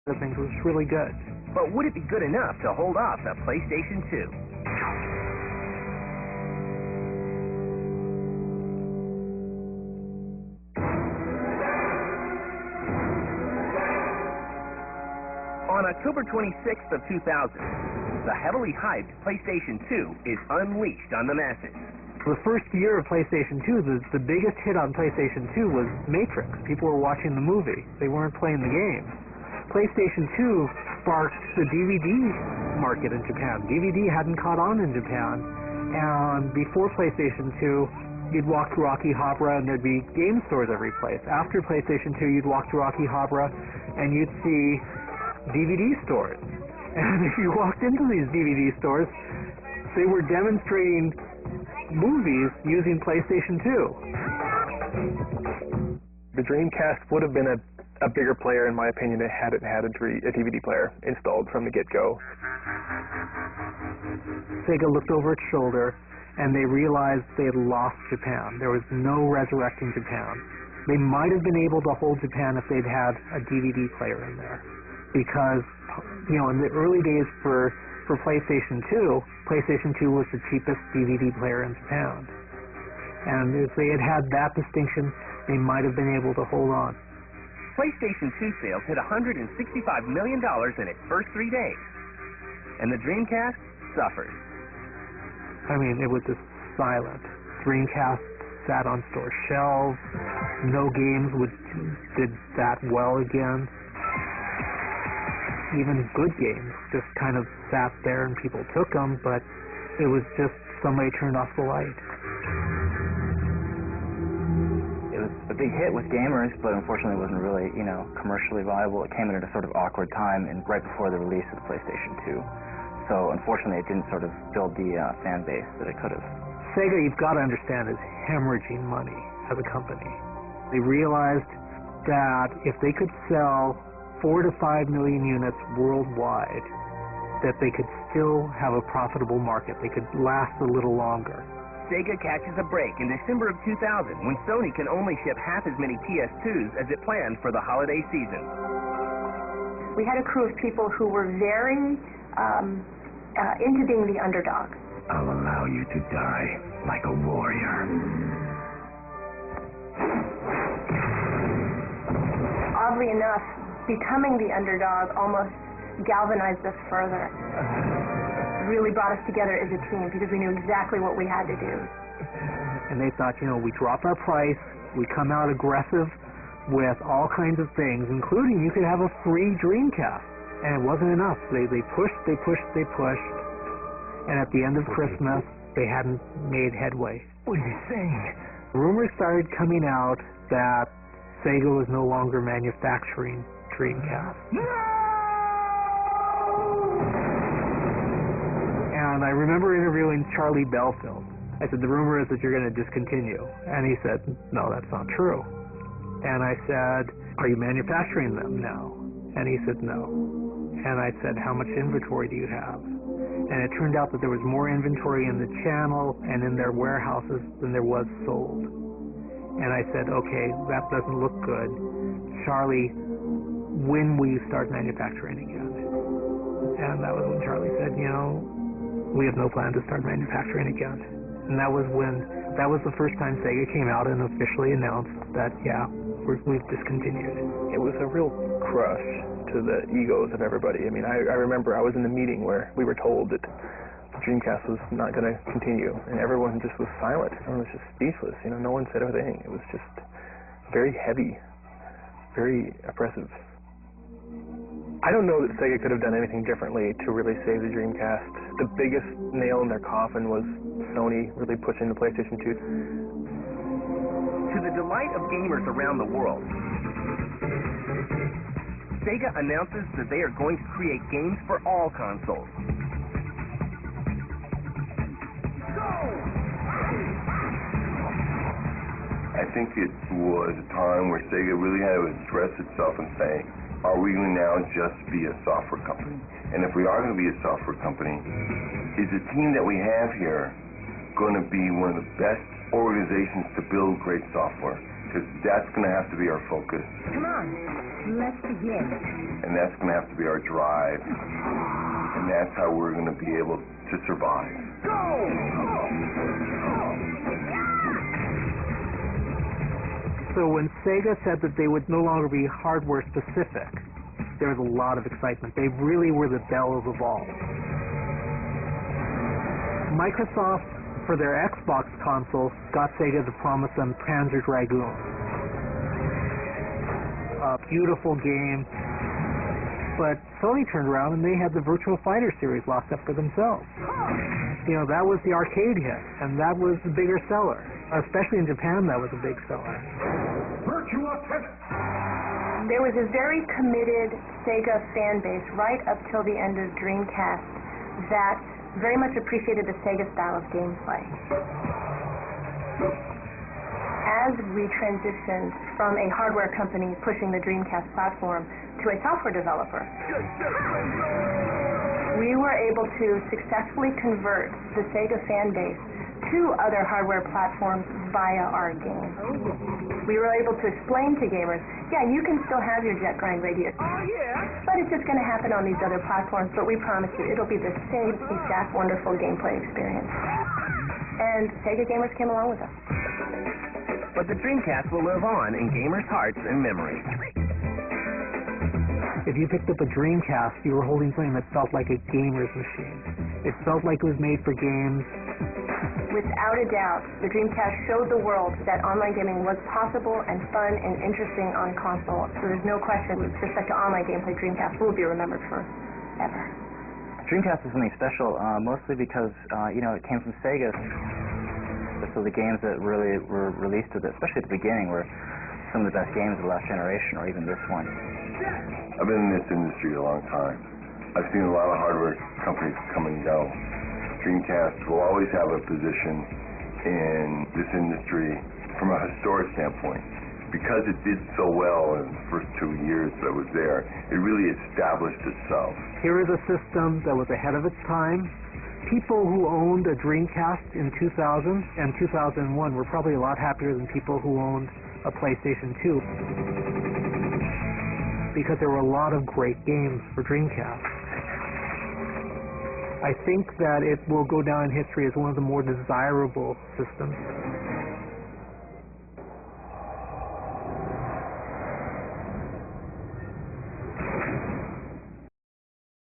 The thing was really good. But would it be good enough to hold off the PlayStation 2? On October 26th of 2000, the heavily hyped PlayStation 2 is unleashed on the masses. For the first year of PlayStation 2, the biggest hit on PlayStation 2 was Matrix. People were watching the movie. They weren't playing the game. PlayStation 2 sparked the DVD market in Japan. DVD hadn't caught on in Japan. And before PlayStation 2, you'd walk through Akihabara and there'd be game stores every place. After PlayStation 2, you'd walk through Akihabara and you'd see DVD stores. And if you walked into these DVD stores, they were demonstrating movies using PlayStation 2. The Dreamcast would have been a bigger player, in my opinion, had it had a DVD player installed from the get-go. Sega looked over its shoulder, and they realized they had lost Japan. There was no resurrecting Japan. They might have been able to hold Japan if they'd had a DVD player in there. Because, in the early days for PlayStation 2, PlayStation 2 was the cheapest DVD player in Japan. And if they had had that distinction, they might have been able to hold on. PlayStation 2 sales hit $165 million in its first 3 days. And the Dreamcast suffered. I mean, it was just silent. Dreamcast sat on store shelves. No games did that well again. Even good games just kind of sat there and people took them, but it was just somebody turned off the light. It was a big hit with gamers, but unfortunately it wasn't really, commercially viable. It came in at a sort of awkward time and right before the release of the PlayStation 2. So unfortunately it didn't sort of build the fan base that it could have. Sega, you've got to understand, is hemorrhaging money as a company. They realized that if they could sell 4 to 5 million units worldwide, that they could still have a profitable market. They could last a little longer. Sega catches a break in December of 2000 when Sony can only ship half as many PS2s as it planned for the holiday season. We had a crew of people who were very into being the underdog. I'll allow you to die like a warrior. Oddly enough, becoming the underdog almost galvanized us further. It really brought us together as a team because we knew exactly what we had to do. And they thought, we drop our price, we come out aggressive with all kinds of things, including you could have a free Dreamcast. And it wasn't enough. They pushed, and at the end of Christmas, they hadn't made headway. What are you saying? Rumors started coming out that Sega was no longer manufacturing Dreamcast. No! And I remember interviewing Charlie Belfield. I said, the rumor is that you're going to discontinue. And he said, no, that's not true. And I said, are you manufacturing them now? And he said, no. And I said, how much inventory do you have? And it turned out that there was more inventory in the channel and in their warehouses than there was sold. And I said, okay, that doesn't look good. Charlie, when will you start manufacturing again? And that was when Charlie said, we have no plan to start manufacturing again. And that was the first time Sega came out and officially announced that, we've discontinued. It was a real crush to the egos of everybody. I mean, I remember I was in the meeting where we were told that the Dreamcast was not going to continue, and everyone just was silent. Everyone was just speechless. No one said a thing. It was just very heavy, very oppressive. I don't know that Sega could have done anything differently to really save the Dreamcast. The biggest nail in their coffin was Sony really pushing the PlayStation 2. To the delight of gamers around the world, Sega announces that they are going to create games for all consoles. I think it was a time where Sega really had to address itself and say, are we going to now just be a software company? And if we are going to be a software company, is the team that we have here going to be one of the best organizations to build great software? because that's going to have to be our focus. Come on, let's begin. And that's going to have to be our drive. And that's how we're going to be able to survive. Go! So when Sega said that they would no longer be hardware specific, there was a lot of excitement. They really were the bells of all. Microsoft, for their Xbox console, got Sega to promise them Panzer Dragoon. A beautiful game. But Sony turned around and they had the Virtua Fighter series locked up for themselves. You know, that was the arcade hit, and that was the bigger seller. Especially in Japan, that was a big seller. Virtua Tennis! There was a very committed Sega fan base right up till the end of Dreamcast that very much appreciated the Sega style of gameplay. As we transitioned from a hardware company pushing the Dreamcast platform to a software developer, we were able to successfully convert the Sega fan base to other hardware platforms via our game. We were able to explain to gamers, yeah, you can still have your jet grind radio, but it's just going to happen on these other platforms, but we promise you it'll be the same exact wonderful gameplay experience. And Sega gamers came along with us. But the Dreamcast will live on in gamers' hearts and memories. If you picked up a Dreamcast, you were holding something that felt like a gamer's machine. It felt like it was made for games. Without a doubt, the Dreamcast showed the world that online gaming was possible and fun and interesting on console. So there's no question with respect to online gameplay, Dreamcast will be remembered forever. Dreamcast is something special, mostly because it came from Sega. So the games that really were released with it, especially at the beginning, were some of the best games of the last generation, or even this one. I've been in this industry a long time. I've seen a lot of hardware companies come and go. Dreamcast will always have a position in this industry from a historic standpoint. Because it did so well in the first 2 years that it was there, it really established itself. Here is a system that was ahead of its time. People who owned a Dreamcast in 2000 and 2001 were probably a lot happier than people who owned a PlayStation 2, because there were a lot of great games for Dreamcast. I think that it will go down in history as one of the more desirable systems.